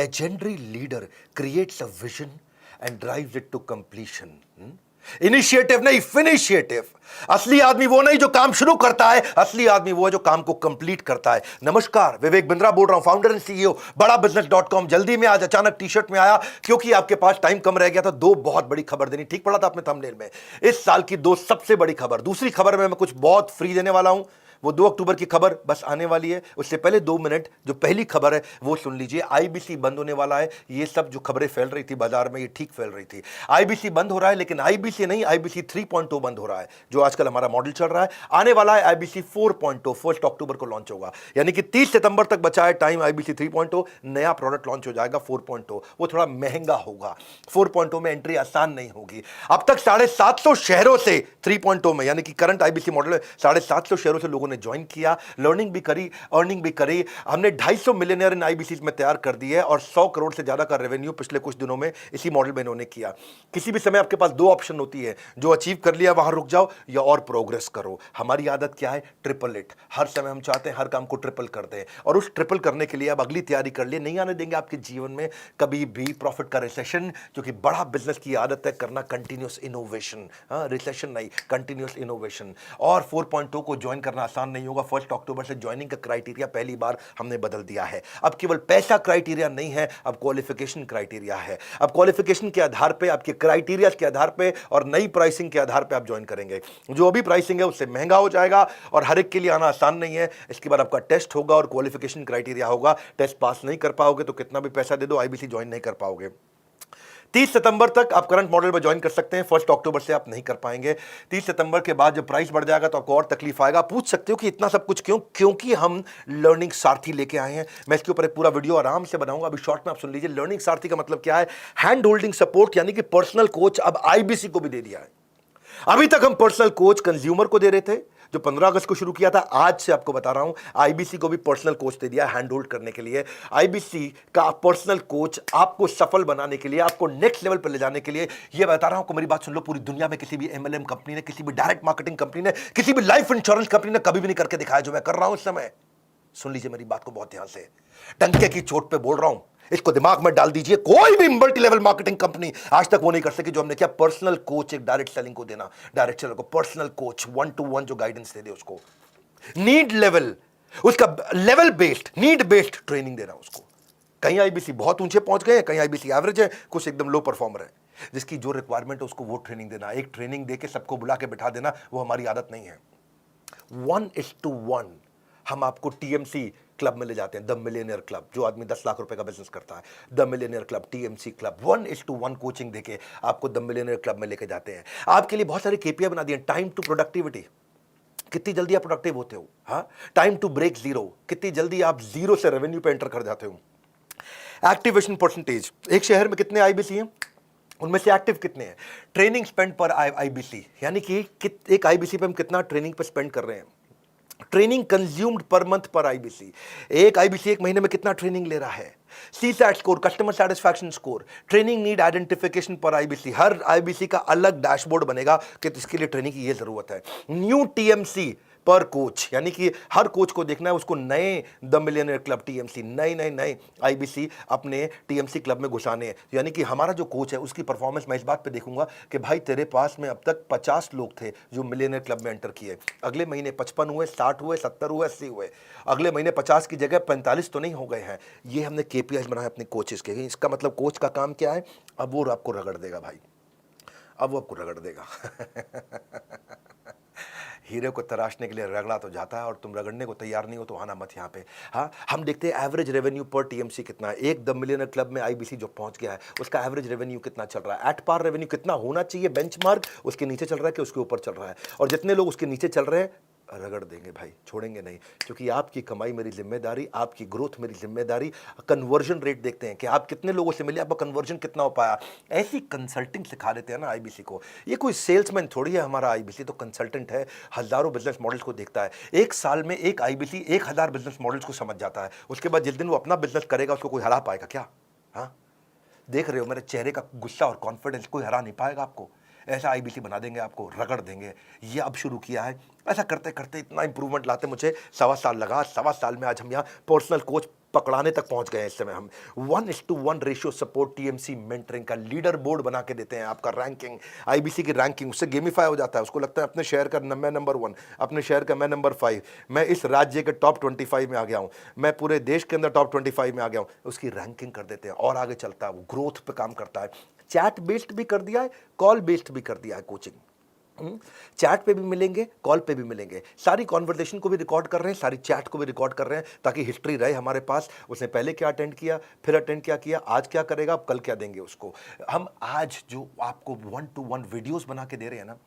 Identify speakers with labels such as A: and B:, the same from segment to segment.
A: legendary leader creates a vision and drives it to completion. Initiative नहीं, फिनिशिएटिव. असली आदमी वो नहीं जो काम शुरू करता है, असली आदमी वो है जो काम को कंप्लीट करता है. नमस्कार, विवेक बिंद्रा बोल रहा हूं, फाउंडर एंड सीईओ बड़ा बिजनेस.com. जल्दी में आज अचानक टी शर्ट में आया क्योंकि आपके पास टाइम कम रह गया था. दो बहुत बड़ी खबर देनी. ठीक पड़ा था आपने थंबनेल में. इस साल की दो सबसे बड़ी खबर. दूसरी खबर में मैं कुछ बहुत फ्री देने वाला हूं. वो 2 अक्टूबर की खबर बस आने वाली है. उससे पहले 2 मिनट जो पहली खबर है वो सुन लीजिए. आईबीसी बंद होने वाला है. ये सब जो खबरें फैल रही थी बाजार में, ये ठीक फैल रही थी. आईबीसी बंद हो रहा है, लेकिन आईबीसी नहीं, आईबीसी 3.0 बंद हो रहा है, जो आजकल हमारा मॉडल चल रहा है. आने वाला है आईबीसी 4.0, 1 अक्टूबर को लॉन्च होगा. यानी कि 30 सितंबर तक बचा है टाइम. आईबीसी 3.0 नया प्रोडक्ट लॉन्च हो जाएगा. 4.0 वो थोड़ा महंगा होगा. 4.0 में एंट्री आसान नहीं होगी. अब तक 750 शहरों से 3.0 में, यानी कि करंट आईबीसी मॉडल 750 शहरों से लोगों ने ज्वाइन किया. लर्निंग भी करी, अर्निंग भी करी. हमने 250 मिलियनर इन आईबीसी में तैयार कर दिए और 100 करोड़ से ज्यादा का रेवेन्यू पिछले कुछ दिनों में इसी मॉडल में इन्होंने किया. किसी भी समय आपके पास 2 ऑप्शन होती है. जो अचीव कर लिया वहां रुक जाओ या और प्रोग्रेस करो. हमारी आदत क्या है? Triple it. हर समय हम चाहते हैं हर काम को ट्रिपल कर दें, और उस ट्रिपल करने के लिए अब अगली तैयारी कर लिए. नहीं आने देंगे आपके जीवन में कभी भी प्रॉफिट का रिसेशन, क्योंकि बड़ा बिजनेस की आदत है करना कंटिन्यूअस इनोवेशन. रिसेशन नहीं, कंटिन्यूअस इनोवेशन. और 4.0 को ज्वाइन करना आसान नहीं होगा. 1 अक्टूबर से ज्वाइनिंग का क्राइटेरिया पहली बार हमने बदल दिया है. अब केवल पैसा क्राइटेरिया नहीं है, अब क्वालिफिकेशन क्राइटेरिया है. अब क्वालिफिकेशन के आधार पे, आपके क्राइटेरिया के आधार पे और नई प्राइसिंग के आधार पे आप ज्वाइन करेंगे. जो अभी प्राइसिंग है उससे महंगा हो जाएगा और हर एक के लिए आना आसान नहीं है. इसके बाद आपका टेस्ट होगा और क्वालिफिकेशन क्राइटेरिया होगा. टेस्ट पास नहीं कर पाओगे तो कितना भी पैसा दे दो, आईबीसी ज्वाइन नहीं कर पाओगे. 30 सितंबर तक आप करंट मॉडल में ज्वाइन कर सकते हैं. 1 अक्टूबर से आप नहीं कर पाएंगे. 30 सितंबर के बाद जब प्राइस बढ़ जाएगा तो आपको और तकलीफ आएगा. पूछ सकते हो कि इतना सब कुछ क्यों? क्योंकि हम लर्निंग सारथी लेके आए हैं. मैं इसके ऊपर एक पूरा वीडियो आराम से बनाऊंगा. अभी शॉर्ट में आप सुन लीजिए. लर्निंग सारथी का मतलब क्या है? हैंड होल्डिंग सपोर्ट, यानी कि पर्सनल कोच अब आईबीसी को भी दे दिया है. अभी तक हम पर्सनल कोच कंज्यूमर को दे रहे थे, जो 15 अगस्त को शुरू किया था. आज से आपको बता रहा हूं, आईबीसी को भी पर्सनल कोच दे दिया हैंड होल्ड करने के लिए. आईबीसी का पर्सनल कोच आपको सफल बनाने के लिए, आपको नेक्स्ट लेवल पर ले जाने के लिए. ये बता रहा हूं, मेरी बात सुन लो. पूरी दुनिया में किसी भी एमएलएम कंपनी ने, किसी भी डायरेक्ट मार्केटिंग कंपनी ने, किसी भी लाइफ इंश्योरेंस कंपनी ने कभी भी नहीं करके दिखाया जो मैं कर रहा हूं इस समय. सुन लीजिए मेरी बात को बहुत ध्यान से. डंके की चोट पे बोल रहा हूं, इसको दिमाग में डाल दीजिए. कोई भी मल्टी लेवल मार्केटिंग कंपनी आज तक वो नहीं कर सकी जो हमने किया. पर्सनल कोच, एक डायरेक्ट सेलिंग को देना, डायरेक्ट सेलर को पर्सनल कोच 1-to-1 जो गाइडेंस दे दे उसको. नीड लेवल, उसका level based, need based training देना उसको. कहीं आईबीसी बहुत ऊंचे पहुंच गए हैं, कहीं आईबीसी एवरेज है, कुछ एकदम लो परफॉर्मर है. जिसकी जो रिक्वायरमेंट है उसको वो ट्रेनिंग देना. एक ट्रेनिंग देके सबको बुला के बिठा देना, वो हमारी आदत नहीं है. 1:1 हम आपको टीएमसी क्लब में ले जाते हैं. द मिलियनियर क्लब, जो आदमी 10 लाख रुपए का बिजनेस करता है, the millionaire club, TMC club. 1:1 coaching देके आपको द मिलियनियर क्लब में लेके जाते हैं. आपके लिए बहुत सारे केपीआई बना दिए. टाइम टू प्रोडक्टिविटी, कितनी जल्दी आप प्रोडक्टिव होते हो. हाँ, टाइम टू ब्रेक जीरो, कितनी जल्दी आप जीरो से रेवेन्यू पे एंटर कर जाते हो. एक्टिवेशन परसेंटेज, एक शहर में कितने आईबीसी हैं, उनमें से एक्टिव कितने हैं. ट्रेनिंग स्पेंड पर आईबीसी, यानी कि एक आईबीसी पे हम कितना ट्रेनिंग पे स्पेंड कर रहे हैं. ट्रेनिंग कंज्यूम्ड पर मंथ पर आईबीसी, एक आईबीसी एक महीने में कितना ट्रेनिंग ले रहा है. CSAT score, customer satisfaction score, training need identification पर आईबीसी. हर आईबीसी का अलग डैशबोर्ड बनेगा कि इसके लिए ट्रेनिंग की ये जरूरत है. न्यू टीएमसी पर कोच, यानी कि हर कोच को देखना है उसको नए द मिलियनियर क्लब टीएमसी, नए नए नए आईबीसी अपने टीएमसी क्लब में घुसाने हैं. यानी कि हमारा जो कोच है उसकी परफॉर्मेंस मैं इस बात पे देखूंगा कि भाई तेरे पास में अब तक 50 लोग थे जो मिलियनियर क्लब में एंटर किए. अगले महीने 55 हुए, 60 हुए, 70 हुए, 80 हुए. अगले महीने 50 की जगह 45 तो नहीं हो गए हैं. ये हमने केपीआई बनाया अपने कोचेस के. इसका मतलब कोच का काम क्या है? अब वो आपको रगड़ देगा भाई, अब वो आपको रगड़ देगा. हीरे को तराशने के लिए रगड़ा तो जाता है और तुम रगड़ने को तैयार नहीं हो तो आना मत यहाँ पे. हाँ, हम देखते हैं एवरेज रेवेन्यू पर टीएमसी कितना है. एक द मिलियनर क्लब में आईबीसी जो पहुंच गया है उसका एवरेज रेवेन्यू कितना चल रहा है. एट पार रेवेन्यू कितना होना चाहिए बेंचमार्क, उसके नीचे चल रहा है कि उसके ऊपर चल रहा है. और जितने लोग उसके नीचे चल रहे हैं रगड़ देंगे भाई, छोड़ेंगे नहीं. क्योंकि आपकी कमाई मेरी जिम्मेदारी, आपकी ग्रोथ मेरी जिम्मेदारी. कन्वर्जन रेट देखते हैं कि आप कितने लोगों से मिले, आपका कन्वर्जन कितना हो पाया. ऐसी कंसल्टिंग सिखा देते हैं ना आईबीसी को. ये कोई सेल्समैन थोड़ी है हमारा आईबीसी, तो कंसल्टेंट है. हजारों बिजनेस मॉडल्स को देखता है. एक साल में एक आईबीसी 1000 बिजनेस मॉडल्स को समझ जाता है. उसके बाद जिस दिन वो अपना बिजनेस करेगा उसको कोई हरा पाएगा क्या? हाँ, देख रहे हो मेरे चेहरे का गुस्सा और कॉन्फिडेंस, कोई हरा नहीं पाएगा आपको. ऐसा आईबीसी बना देंगे आपको, रगड़ देंगे. ये अब शुरू किया है. ऐसा करते करते इतना इंप्रूवमेंट लाते मुझे 1.25 साल लगा. 1.25 साल में आज हम यहाँ पर्सनल कोच पकड़ाने तक पहुंच गए हैं इस समय हम। 1:1 रेशियो सपोर्ट टीएमसी मेंटरिंग का लीडर बोर्ड बना के देते हैं, आपका रैंकिंग, आईबीसी की रैंकिंग उससे गेमिफाई हो जाता है। उसको लगता है अपने शहर का मैं नंबर 1, अपने शहर का मैं नंबर 5, मैं इस राज्य के टॉप 25 में आ गया हूं, मैं पूरे देश के अंदर टॉप 25 में आ गया हूं, उसकी रैंकिंग कर देते हैं और आगे चलता है, वो ग्रोथ पे काम करता है। चैट बेस्ड भी कर दिया है, कॉल बेस्ड भी कर दिया है कोचिंग। चैट पे भी मिलेंगे, कॉल पे भी मिलेंगे, सारी कॉन्वर्सेशन को भी रिकॉर्ड कर रहे हैं, सारी चैट को भी रिकॉर्ड कर रहे हैं, ताकि हिस्ट्री रहे हमारे पास, उसने पहले क्या अटेंड किया, फिर अटेंड क्या किया, आज क्या करेगा, कल क्या देंगे उसको। हम आज जो आपको 1-to-1 वीडियोस बना के दे रहे हैं ना,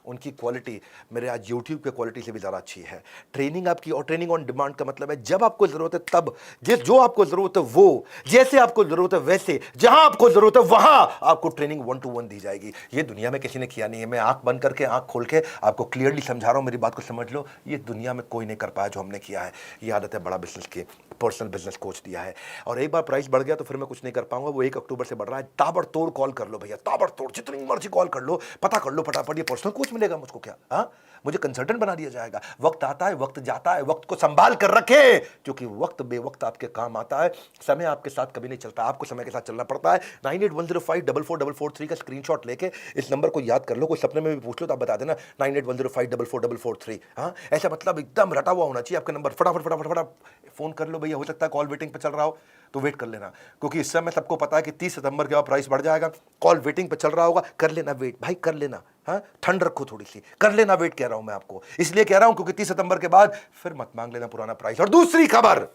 A: उनकी क्वालिटी मेरे आज YouTube पे क्वालिटी से भी ज़्यादा अच्छी है। ट्रेनिंग आपकी, और ट्रेनिंग ऑन डिमांड का मतलब है जब आपको ज़रूरत है तब, जो आपको ज़रूरत है वो, जैसे आपको ज़रूरत है वैसे, जहां आपको ज़रूरत है वहां आपको ट्रेनिंग 1-to-1 दी जाएगी। ये दुनिया में किसी ने किया नहीं है। मैं आंख बंद करके, आंख खोल के आपको क्लियरली समझा रहा हूं, मेरी बात को समझ लो। ये दुनिया में कोई नहीं कर पाया जो हमने किया है। ये आदत है बड़ा बिजनेस की, पर्सनल बिजनेस कोच दिया है। और एक बार प्राइस बढ़ गया तो फिर मैं कुछ नहीं कर पाऊंगा। वो 1 अक्टूबर से बढ़ रहा है। ताबड़तोड़ कॉल कर लो भैया, ताबड़तोड़, जितनी मर्जी कॉल कर लो, पता कर लो फटाफट। ये पर्सनल कोच मिलेगा मुझको क्या? हाँ, मुझे कंसल्टेंट बना दिया जाएगा। वक्त आता है, वक्त जाता है, वक्त को संभाल कर रखे, क्योंकि वक्त बेवक्त आपके काम आता है। समय आपके साथ कभी नहीं चलता, आपको समय के साथ चलना पड़ता है। 9810544443 का स्क्रीनशॉट लेके इस नंबर को याद कर लो। कोई सपने में भी पूछ लो तो आप बता देना 9810544443। हाँ, ऐसा मतलब एकदम रटा हुआ होना चाहिए आपका नंबर। फटाफट फटाफट फटाफट फोन कर लो भैया। हो सकता है कॉल वेटिंग पे चल रहा हो तो वेट कर लेना, क्योंकि इस समय सबको पता है कि 30 सितंबर के बाद प्राइस बढ़ जाएगा। कॉल वेटिंग पे चल रहा होगा, कर लेना वेट भाई, कर लेना। हाँ, ठंड रखो थोड़ी सी, कर लेना वेट, कह रहा हूं मैं आपको, इसलिए कह रहा हूं क्योंकि 30 सितंबर के बाद फिर मत मांग लेना पुराना प्राइस। और दूसरी खबर,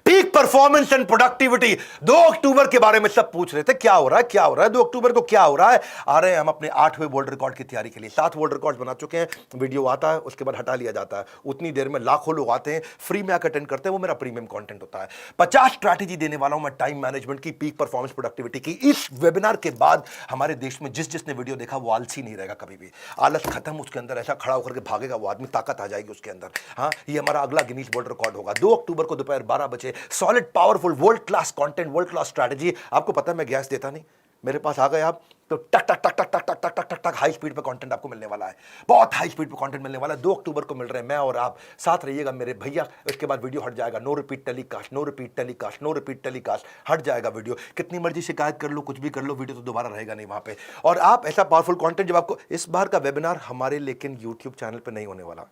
A: पीक परफॉर्मेंस एंड प्रोडक्टिविटी। 2 अक्टूबर के बारे में सब पूछ रहे थे, क्या हो रहा है, क्या हो रहा है 2 अक्टूबर को, क्या हो रहा है। आ रहे हैं हम अपने 8वें वर्ल्ड रिकॉर्ड की तैयारी के लिए। 7 वर्ल्ड रिकॉर्ड बना चुके हैं। वीडियो आता है, उसके बाद हटा लिया जाता है। उतनी देर में लाखों लोग आते हैं, फ्री में आकर अटेंड करते हैं। वो मेरा प्रीमियम कंटेंट होता है। 50 स्ट्रैटेजी देने वाला हूं मैं टाइम मैनेजमेंट की, पीक परफॉर्मेंस प्रोडक्टिविटी की। इस वेबिनार के बाद हमारे देश में जिसने वीडियो देखा वो आलसी नहीं रहेगा कभी भी। आलस खत्म, उसके अंदर ऐसा खड़ा होकर के भागेगा वो आदमी, ताकत आ जाएगी उसके अंदर। हाँ, ये हमारा अगला गिनीज वर्ल्ड रिकॉर्ड होगा 2 अक्टूबर को दोपहर 12 बजे। Solid powerful world class content, world class strategy. आपको पता है मैं गैस देता नहीं, मेरे पास आ गए आप तो टक टक टक टक टक टक टक टक टक हाई स्पीड पे कंटेंट आपको मिलने वाला है। बहुत हाई स्पीड पे कंटेंट मिलने वाला है। 2 अक्टूबर को मिल रहे हैं, मैं और आप साथ रहिएगा मेरे भैया। इसके बाद वीडियो हट जाएगा, no repeat telecast, no repeat telecast, no repeat telecast, हट जाएगा वीडियो। कितनी मर्जी शिकायत कर लो, कुछ भी कर लो, वीडियो तो दोबारा रहेगा नहीं वहां पे। और आप ऐसा पावरफुल कंटेंट जब आपको, इस बार का वेबिनार हमारे लेकिन यूट्यूब चैनल पर नहीं होने वाला।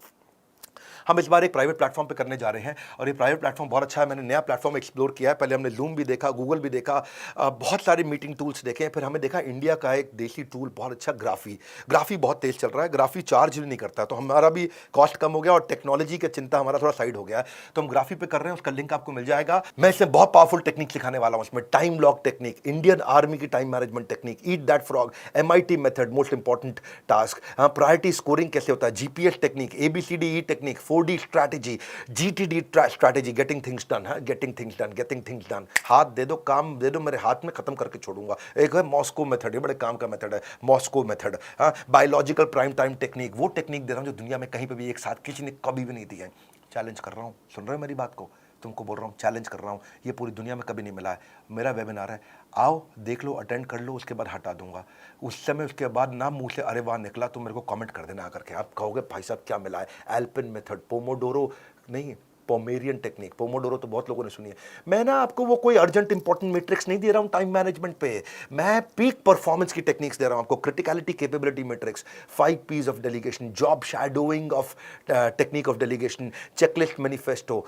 A: हम इस बार एक प्राइवेट प्लेटफॉर्म पे करने जा रहे हैं, और ये प्राइवेट प्लेटफॉर्म बहुत अच्छा है। मैंने नया प्लेटफॉर्म एक्सप्लोर किया है। पहले हमने लूम भी देखा, गूगल भी देखा, बहुत सारे मीटिंग टूल्स देखे हैं। फिर हमें देखा इंडिया का एक देसी टूल बहुत अच्छा, ग्राफी बहुत तेज चल रहा है। ग्राफी चार्ज भी नहीं करता, तो हमारा भी कॉस्ट कम हो गया और टेक्नोलॉजी का चिंता हमारा थोड़ा साइड हो गया है। तो हम ग्राफी पे कर रहे हैं, उसका लिंक आपको मिल जाएगा। मैं इसमें बहुत पावरफुल टेक्निक सिखाने वाला हूं। इसमें time lock technique, Indian army की time management technique, eat that frog, MIT method, most important task, priority scoring कैसे होता है, GPS technique, ABCDE technique, 4D strategy, GTD strategy, getting things done. हाँ, getting things done. हाथ दे दो, काम दे दो, मेरे हाथ में खत्म करके छोड़ूंगा। एक है मॉस्को मेथड, ये बड़े काम का मेथड है, मॉस्को मेथड। हाँ, बायोलॉजिकल प्राइम टाइम टेक्निक, वो टेक्निक दे रहा हूं जो दुनिया में कहीं पे भी एक साथ किसी ने कभी भी नहीं दी है। चैलेंज कर रहा हूं, सुन रहे हो मेरी बात को, तुमको बोल रहा हूं, चैलेंज कर रहा हूं। ये पूरी दुनिया में कभी नहीं मिला है। मेरा वेबिनार है, आओ देख लो, अटेंड कर लो, उसके बाद हटा दूंगा। उस समय उसके बाद ना मुंह से अरे वाह निकला तो मेरे को कमेंट कर देना आकर के। आप कहोगे भाई साहब क्या मिला है, एल्पिन मेथड, पोमोडोरो नहीं, पोमेरियन टेक्निक। पोमोडोरो तो बहुत लोगों ने सुनी है। मैं ना आपको वो कोई अर्जेंट इंपॉर्टेंट मैट्रिक्स नहीं दे रहा हूं टाइम मैनेजमेंट पे, मैं पीक परफॉर्मेंस की टेक्निक्स दे रहा हूं आपको। Criticality capability matrix, 5 P's of delegation, job shadowing of technique of delegation, checklist manifesto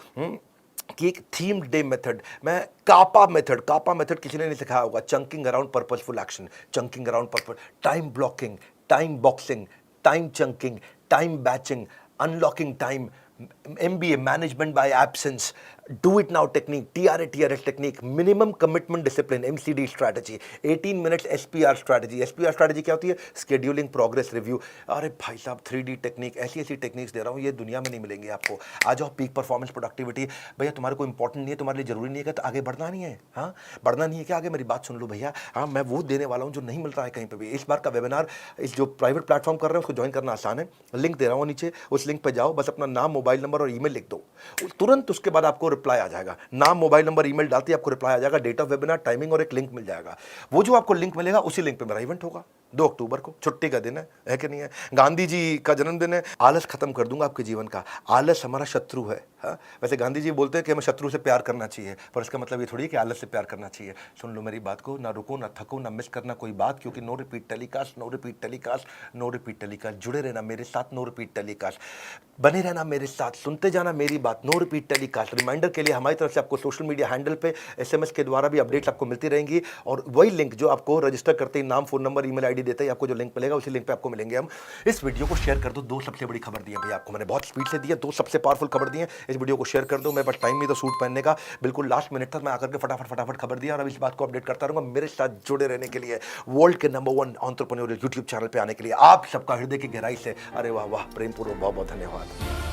A: कि एक थीम डे मेथड, मैं कापा मेथड किसी ने नहीं सिखाया होगा। Chunking around purposeful action, chunking around purpose, time blocking, time boxing, time chunking, time batching, unlocking time, MBA management by absence, do it now technique, TRS technique, minimum commitment discipline, MCD strategy, 18 minutes SPR strategy क्या होती है, scheduling progress review. अरे भाई साहब 3D technique, ऐसी techniques दे रहा हूँ, ये दुनिया में नहीं मिलेंगी आपको। आ जाओ, पीक परफॉर्मेंस प्रोडक्टिविटी। भैया तुम्हारे को इंपॉर्टेंट नहीं है, तुम्हारे लिए जरूरी नहीं है, तो आगे बढ़ना नहीं है। हाँ, बढ़ना नहीं है क्या आगे, मेरी बात सुन लो भैया। हाँ, मैं वो देने वाला हूँ जो नहीं मिलता है कहीं पर भी। इस बार का वेबिनार, इस जो प्राइवेट प्लेटफॉर्म कर रहे हैं उसको ज्वाइन करना आसान है। लिंक दे रहा हूँ नीचे, उस लिंक पर जाओ, बस अपना नाम, मोबाइल नंबर और ईमेल लिख दो, तुरंत उसके बाद आपको रिप्लाई आ जाएगा। नाम, मोबाइल नंबर, ईमेल डालते ही आपको रिप्लाई आ जाएगा, डेट ऑफ वेबिनार, टाइमिंग और एक लिंक मिल जाएगा। वो जो आपको लिंक मिलेगा उसी लिंक पे मेरा इवेंट होगा। 2 अक्टूबर को छुट्टी का दिन है कि नहीं है? गांधी जी का जन्मदिन है। आलस खत्म कर दूंगा आपके जीवन का। आलस हमारा शत्रु है। हाँ, वैसे गांधी जी बोलते हैं कि हमें शत्रु से प्यार करना चाहिए, पर इसका मतलब ये थोड़ी है कि आलस से प्यार करना चाहिए। सुन लो मेरी बात को, ना रुको ना थको ना मिस करना कोई बात, क्योंकि no repeat telecast, no repeat telecast, no repeat telecast. जुड़े रहना मेरे साथ, नो रिपीट टेलीकास्ट। बने रहना मेरे साथ, सुनते जाना मेरी बात, नो रिपीट टेलीकास्ट। रिमाइंडर के लिए हमारी तरफ से आपको सोशल मीडिया हैंडल पे SMS के द्वारा भी अपडेट्स आपको मिलती रहेंगी, और वही लिंक जो आपको रजिस्टर करते ही नाम, फोन नंबर, ईमेल आईडी देते ही आपको जो लिंक मिलेगा उसी लिंक पे आपको मिलेंगे हम। इस वीडियो को शेयर कर दो। 2 सबसे बड़ी खबर दी है भैया आपको, मैंने बहुत स्पीड से दी है। 2 सबसे पावरफुल खबर दी है, इस वीडियो को शेयर कर दो। मेरे पास टाइम नहीं तो सूट पहनने का, बिल्कुल लास्ट मिनट तक मैं आकर के फटाफट खबर दिया, और अब इस बात को अपडेट करता रहूंगा। मेरे साथ जुड़े रहने के लिए, वर्ल्ड के नंबर 1 एंटरप्रेन्योरियल यूट्यूब चैनल पे आने के लिए आप सबका हृदय की गहराई से अरे वाह वाह प्रेमपूर्वक बहुत बहुत धन्यवाद।